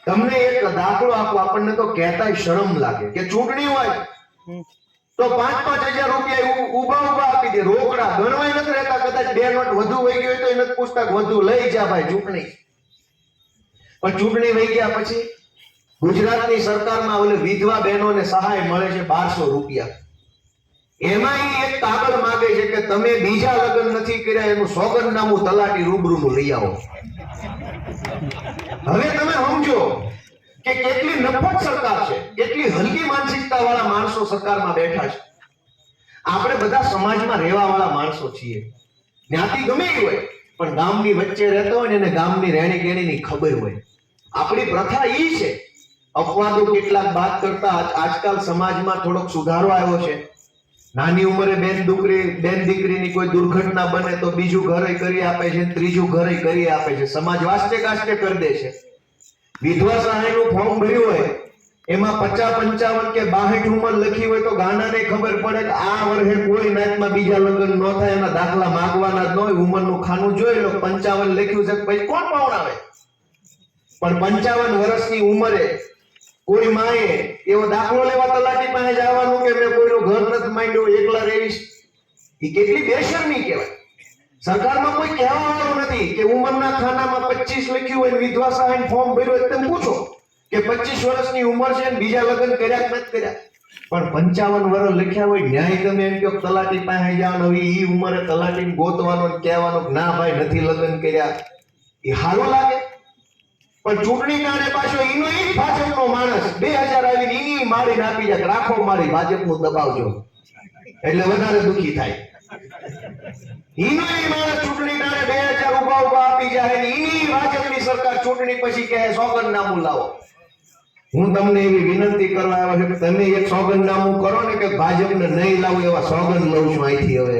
તમને એક દાખલો આપો, આપણને તો કહેતાય શરમ લાગે કે ચૂંટણી હોય તો 5-5 હજાર રૂપિયા ઉભા આપી દે, રોકડા ગણવાય નથી રહેતા. કદાચ 2 નોટ વધુ વહી ગયો તો એ નથી પૂછતા વધુ લઈ જા ભાઈ ચૂંટણી. પણ ચૂંટણી વહી ગયા પછી ગુજરાતની સરકારમાં ઓલે વિધવા બહેનોને સહાય મળે છે 1200 રૂપિયા. એમાં એક કાગળ માંગે છે કે તમે બીજા લગ્ન નથી કર્યા એનું સોગંદનામું તલાટી રૂબરૂનું લઈ આવો. હવે તમે સમજો કે કેટલી નફટ સરકાર છે, કેટલી હલકી માનસિકતા વાળા માણસો સરકારમાં બેઠા છે. આપણે બધા સમાજમાં રહેવા વાળા માણસો છીએ, જ્ઞાતિ ગમે એ હોય, પણ ગામની વચ્ચે રહેતો હોય ને એને ગામની રહેણી કેણીની ખબર હોય. આપણી પ્રથા ઈ છે. અપવાદો કેટલાક બાદ કરતા આજકાલ સમાજમાં થોડોક સુધારો આવ્યો છે. નાની ઉંમરે બેન દીકરીની કોઈ દુર્ઘટના બને તો બીજું ઘરે કરી આપે છે, ત્રીજું ઘરે કરી આપે છે. સમાજ વાસ્તે કાસ્તે કરી દે છે. વિધવા સહાયનું ફોર્મ ભર્યું હોય એમાં 50, 55 કે 62 ઉંમર લખી હોય તો ગાંડાને ખબર પડે કે આ વર્ષે કોઈ નાતમાં બીજા લગ્ન ન થાય, એના દાખલા માંગવાના જ ન હોય. ઉંમરનું ખાનું જોઈ લો, 55 લખ્યું છે, પછી કોણ પાવડાવે? પણ 55 વર્ષની ઉંમરે કોઈ માએ એવો દાખલો લેવા તલાટી પાસે જવાનું કે મેં કોઈનું ઘર નથી માંડ્યું, એકલા રહીશ, એ કેટલી બેશરમી કહેવાય. સરકારમાં કોઈ કહેવા વાળું નથી કે ઉંમરના ખાનામાં 25 લખ્યું હોય, વિધવા સહાય ફોર્મ ભર્યું હોય, તમે પૂછો કે 25 વર્ષની ઉંમર છે ને બીજા લગ્ન કર્યા કે નથી કર્યા. પણ 55 વર્ષ લખ્યા હોય, ન્યાય તમે એમ કહો તલાટી પાસે જાણ. હવે એ ઉંમરે તલાટીને ગોતવાનો કહેવાનો ના ભાઈ નથી લગ્ન કર્યા, એ સારું લાગે? પણ ચૂંટણી કાળે પાછો એનો એ ભાજપનો માણસ 2000 આવીને એની મારી નાખી જાય, રાખો મારી ભાજપનું દબાવજો, એટલે વધારે દુખી થાય. એનો એ માણસ ચૂંટણી કાળે 2000 ઉભા આપી જાય ને એની ભાજપની સરકાર ચૂંટણી પછી કહે સોગંદનામું લાવો. હું તમને એવી વિનંતી કરવા આવ્યો છું કે તમે એક સોગંદનામું કરો ને કે ભાજપને નહીં લાવું, એવા સોગંદ લઉં છું અહીંથી હવે.